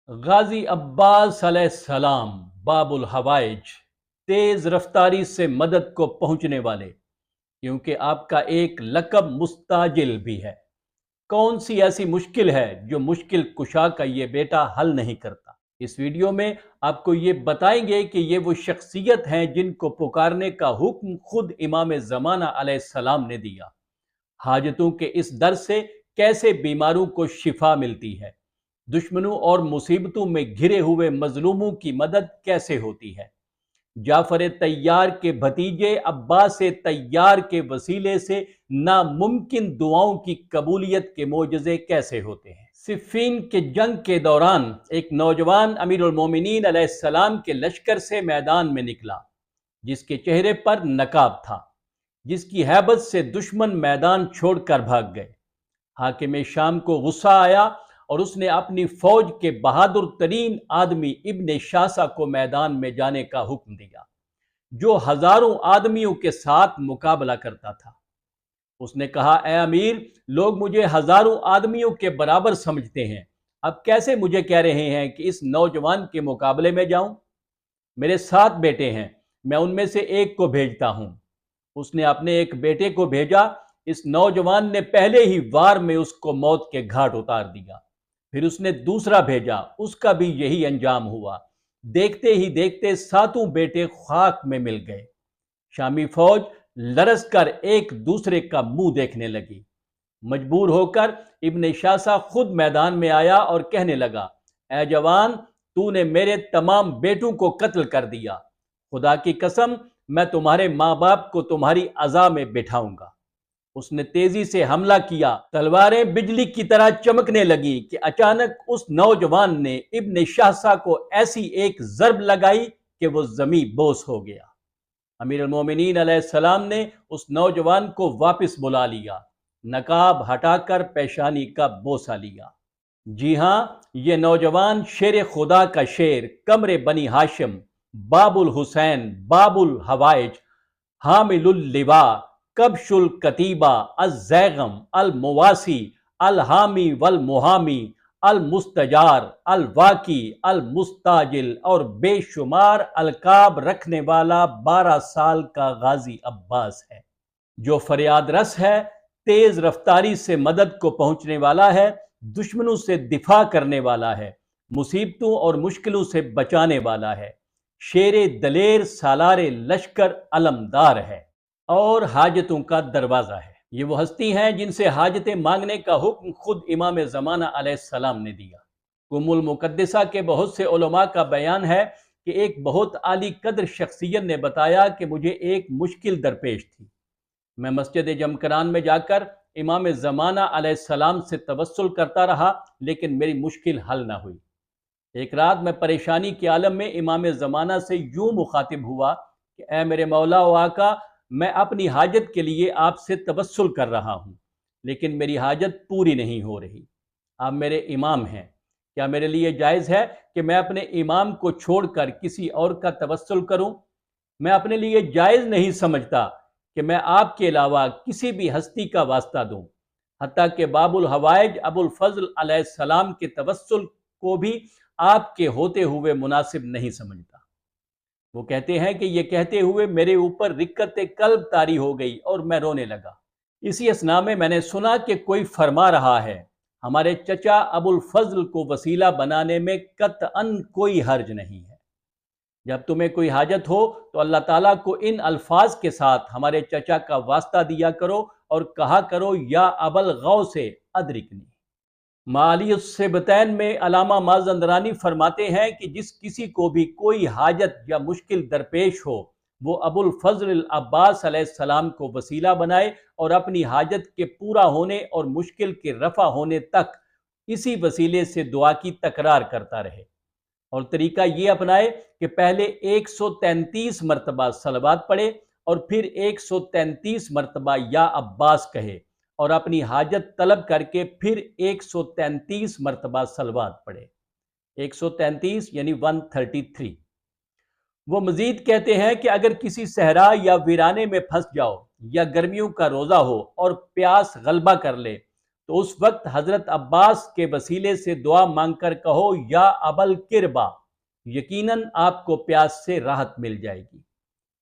غازی عباس علیہ السلام باب الحوائج، تیز رفتاری سے مدد کو پہنچنے والے، کیونکہ آپ کا ایک لقب مستعجل بھی ہے۔ کون سی ایسی مشکل ہے جو مشکل کشا کا یہ بیٹا حل نہیں کرتا؟ اس ویڈیو میں آپ کو یہ بتائیں گے کہ یہ وہ شخصیت ہیں جن کو پکارنے کا حکم خود امام زمانہ علیہ السلام نے دیا۔ حاجتوں کے اس در سے کیسے بیماروں کو شفا ملتی ہے، دشمنوں اور مصیبتوں میں گھرے ہوئے مظلوموں کی مدد کیسے ہوتی ہے، جعفر طیار کے بھتیجے عباس طیار کے وسیلے سے ناممکن دعاؤں کی قبولیت کے معجزے کیسے ہوتے ہیں۔ صفین کے جنگ کے دوران ایک نوجوان امیر المومنین علیہ السلام کے لشکر سے میدان میں نکلا، جس کے چہرے پر نقاب تھا، جس کی ہیبت سے دشمن میدان چھوڑ کر بھاگ گئے۔ حاکم شام کو غصہ آیا اور اس نے اپنی فوج کے بہادر ترین آدمی ابن شاسا کو میدان میں جانے کا حکم دیا، جو ہزاروں آدمیوں کے ساتھ مقابلہ کرتا تھا۔ اس نے کہا، اے امیر، لوگ مجھے ہزاروں آدمیوں کے برابر سمجھتے ہیں، اب کیسے مجھے کہہ رہے ہیں کہ اس نوجوان کے مقابلے میں جاؤں؟ میرے 7 بیٹے ہیں، میں ان میں سے ایک کو بھیجتا ہوں۔ اس نے اپنے ایک بیٹے کو بھیجا۔ اس نوجوان نے پہلے ہی وار میں اس کو موت کے گھاٹ اتار دیا۔ پھر اس نے دوسرا بھیجا، اس کا بھی یہی انجام ہوا۔ دیکھتے ہی دیکھتے 7 بیٹے خاک میں مل گئے۔ شامی فوج لرز کر ایک دوسرے کا منہ دیکھنے لگی۔ مجبور ہو کر ابن شاسا خود میدان میں آیا اور کہنے لگا، اے جوان، تو نے میرے تمام بیٹوں کو قتل کر دیا۔ خدا کی قسم، میں تمہارے ماں باپ کو تمہاری عزا میں بٹھاؤں گا۔ اس نے تیزی سے حملہ کیا، تلواریں بجلی کی طرح چمکنے لگیں کہ اچانک اس نوجوان نے ابن شاسا کو ایسی ایک ضرب لگائی کہ وہ زمین بوس ہو گیا۔ امیر المومنین علیہ السلام نے اس نوجوان کو واپس بلا لیا، نقاب ہٹا کر پیشانی کا بوسہ لیا۔ جی ہاں، یہ نوجوان شیر خدا کا شیر، قمر بنی ہاشم، باب الحسین، باب الحوائج، حامل اللواء، کبش الکتیبہ، الزیغم، المواسی، الحامی والمحامی، المستجار، الواقی، المستاجل اور بے شمار القاب رکھنے والا 12 سال کا غازی عباس ہے، جو فریاد رس ہے، تیز رفتاری سے مدد کو پہنچنے والا ہے، دشمنوں سے دفاع کرنے والا ہے، مصیبتوں اور مشکلوں سے بچانے والا ہے، شیر دلیر سالار لشکر علمدار ہے اور حاجتوں کا دروازہ ہے۔ یہ وہ ہستی ہیں جن سے حاجتیں مانگنے کا حکم خود امام زمانہ علیہ السلام نے دیا۔ ام المقدسہ کے بہت سے علماء کا بیان ہے کہ ایک بہت عالی قدر شخصیت نے بتایا کہ مجھے ایک مشکل درپیش تھی۔ میں مسجد جمکران میں جا کر امام زمانہ علیہ السلام سے توسل کرتا رہا، لیکن میری مشکل حل نہ ہوئی۔ ایک رات میں پریشانی کے عالم میں امام زمانہ سے یوں مخاطب ہوا کہ اے میرے مولا و آقا، میں اپنی حاجت کے لیے آپ سے توسل کر رہا ہوں، لیکن میری حاجت پوری نہیں ہو رہی۔ آپ میرے امام ہیں، کیا میرے لیے جائز ہے کہ میں اپنے امام کو چھوڑ کر کسی اور کا توسل کروں؟ میں اپنے لیے جائز نہیں سمجھتا کہ میں آپ کے علاوہ کسی بھی ہستی کا واسطہ دوں، حتیٰ کہ باب الحوائج ابو الفضل علیہ السلام کے توسل کو بھی آپ کے ہوتے ہوئے مناسب نہیں سمجھتا۔ وہ کہتے ہیں کہ یہ کہتے ہوئے میرے اوپر رقت قلب طاری ہو گئی اور میں رونے لگا۔ اسی اثناء میں نے سنا کہ کوئی فرما رہا ہے، ہمارے چچا ابو الفضل کو وسیلہ بنانے میں قطعاً کوئی حرج نہیں ہے۔ جب تمہیں کوئی حاجت ہو تو اللہ تعالیٰ کو ان الفاظ کے ساتھ ہمارے چچا کا واسطہ دیا کرو اور کہا کرو، یا ابا الغوث ادرکنی۔ معالی الصبتین میں علامہ مازندرانی فرماتے ہیں کہ جس کسی کو بھی کوئی حاجت یا مشکل درپیش ہو، وہ ابو الفضل العباس علیہ السلام کو وسیلہ بنائے اور اپنی حاجت کے پورا ہونے اور مشکل کے رفع ہونے تک اسی وسیلے سے دعا کی تکرار کرتا رہے، اور طریقہ یہ اپنائے کہ پہلے 133 مرتبہ صلوات پڑھے اور پھر 133 مرتبہ یا عباس کہے، اور اپنی حاجت طلب کر کے پھر 133 مرتبہ صلوات پڑھے۔ 133 یعنی 133۔ وہ مزید کہتے ہیں کہ اگر کسی صحرا یا ویرانے میں پھنس جاؤ یا گرمیوں کا روزہ ہو اور پیاس غلبہ کر لے تو اس وقت حضرت عباس کے وسیلے سے دعا مانگ کر کہو یا ابل کربا، یقیناً آپ کو پیاس سے راحت مل جائے گی،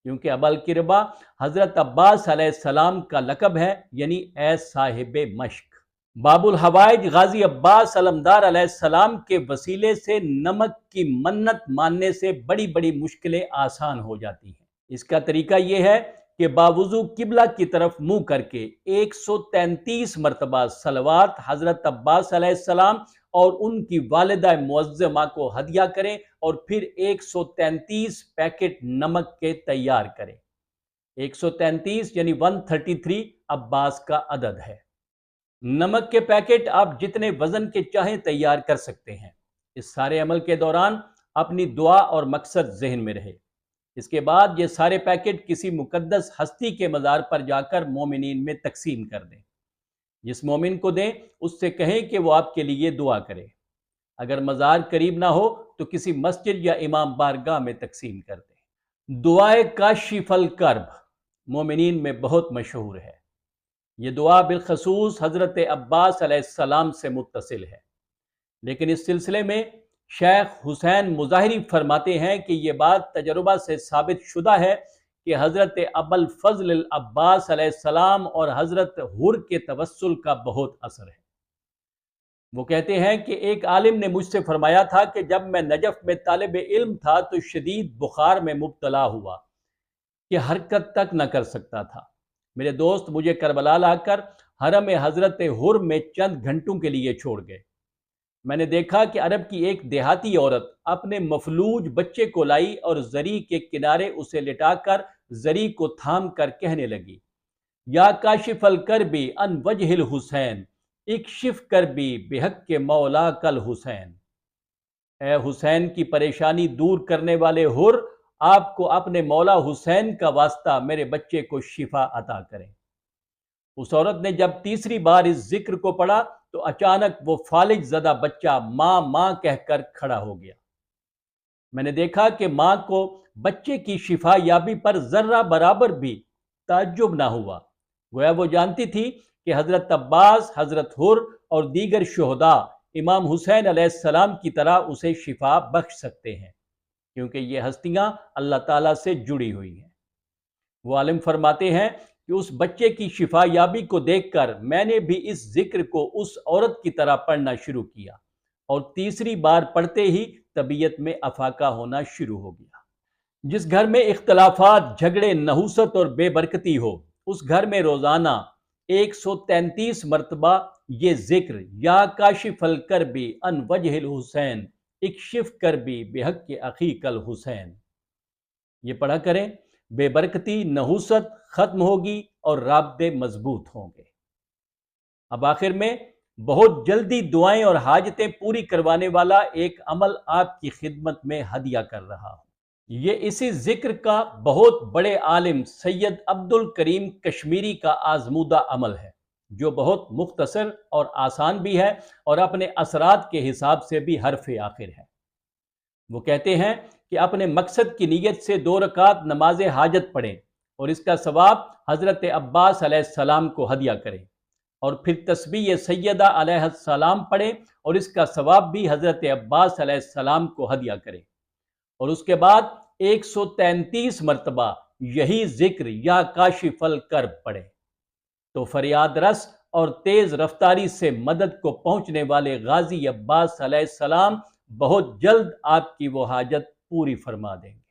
کیونکہ ابل کربا حضرت عباس علیہ السلام کا لقب ہے، یعنی اے صاحب مشک۔ باب الحوائج غازی عباس علمدار علیہ السلام کے وسیلے سے نمک کی منت ماننے سے بڑی بڑی مشکلیں آسان ہو جاتی ہیں۔ اس کا طریقہ یہ ہے کہ باوضو قبلہ کی طرف منہ کر کے 133 مرتبہ صلوات حضرت عباس علیہ السلام اور ان کی والدہ معظمہ کو ہدیہ کریں، اور پھر 133 پیکٹ نمک کے تیار کریں۔ 133 یعنی 133 عباس کا عدد ہے۔ نمک کے پیکٹ آپ جتنے وزن کے چاہیں تیار کر سکتے ہیں۔ اس سارے عمل کے دوران اپنی دعا اور مقصد ذہن میں رہے۔ اس کے بعد یہ سارے پیکٹ کسی مقدس ہستی کے مزار پر جا کر مومنین میں تقسیم کر دیں۔ جس مومن کو دیں اس سے کہیں کہ وہ آپ کے لیے دعا کرے۔ اگر مزار قریب نہ ہو تو کسی مسجد یا امام بارگاہ میں تقسیم کر دیں۔ دعائے کاشف الکرب مومنین میں بہت مشہور ہے۔ یہ دعا بالخصوص حضرت عباس علیہ السلام سے متصل ہے، لیکن اس سلسلے میں شیخ حسین مظاہری فرماتے ہیں کہ یہ بات تجربہ سے ثابت شدہ ہے کہ حضرت ابوالفضل العباس علیہ السلام اور حضرت حر کے توسل کا بہت اثر ہے۔ وہ کہتے ہیں کہ ایک عالم نے مجھ سے فرمایا تھا کہ جب میں نجف میں طالب علم تھا تو شدید بخار میں مبتلا ہوا کہ حرکت تک نہ کر سکتا تھا۔ میرے دوست مجھے کربلا لا کر حرم حضرت حر میں چند گھنٹوں کے لیے چھوڑ گئے۔ میں نے دیکھا کہ عرب کی ایک دیہاتی عورت اپنے مفلوج بچے کو لائی اور زری کے کنارے اسے لٹا کر زری کو تھام کر کہنے لگی، یا کاشف الکربی ان وجہ الحسین اکشف کربی بحق کے مولا کل حسین۔ اے حسین کی پریشانی دور کرنے والے حر، آپ کو اپنے مولا حسین کا واسطہ میرے بچے کو شفا عطا کریں۔ اس عورت نے جب تیسری بار اس ذکر کو پڑھا تو اچانک وہ فالج زدہ بچہ ماں ماں کہہ کر کھڑا ہو گیا۔ میں نے دیکھا کہ ماں کو بچے کی شفا یابی پر ذرہ برابر بھی تعجب نہ ہوا، گویا وہ جانتی تھی کہ حضرت عباس، حضرت حر اور دیگر شہداء امام حسین علیہ السلام کی طرح اسے شفا بخش سکتے ہیں، کیونکہ یہ ہستیاں اللہ تعالیٰ سے جڑی ہوئی ہیں۔ وہ عالم فرماتے ہیں کہ اس بچے کی شفا یابی کو دیکھ کر میں نے بھی اس ذکر کو اس عورت کی طرح پڑھنا شروع کیا، اور تیسری بار پڑھتے ہی طبیعت میں افاقہ ہونا شروع ہو گیا۔ جس گھر میں اختلافات، جھگڑے، نحوست اور بے برکتی ہو، اس گھر میں روزانہ 133 مرتبہ یہ ذکر یا کاشف الکربی ان وجہ الحسین اکشف کربی بحق کے اخیک الحسین یہ پڑھا کریں۔ بے برکتی، نحوست ختم ہوگی اور رابطے مضبوط ہوں گے۔ اب آخر میں بہت جلدی دعائیں اور حاجتیں پوری کروانے والا ایک عمل آپ کی خدمت میں ہدیہ کر رہا ہوں۔ یہ اسی ذکر کا بہت بڑے عالم سید عبد الکریم کشمیری کا آزمودہ عمل ہے، جو بہت مختصر اور آسان بھی ہے اور اپنے اثرات کے حساب سے بھی حرف آخر ہے۔ وہ کہتے ہیں کہ اپنے مقصد کی نیت سے 2 رکعت نماز حاجت پڑھیں اور اس کا ثواب حضرت عباس علیہ السلام کو ہدیہ کریں، اور پھر تسبیح سیدہ علیہ السلام پڑھیں اور اس کا ثواب بھی حضرت عباس علیہ السلام کو ہدیہ کریں، اور اس کے بعد 133 مرتبہ یہی ذکر یا کاشف الکرب پڑھیں تو فریاد رس اور تیز رفتاری سے مدد کو پہنچنے والے غازی عباس علیہ السلام بہت جلد آپ کی وہ حاجت پوری فرما دیں گے۔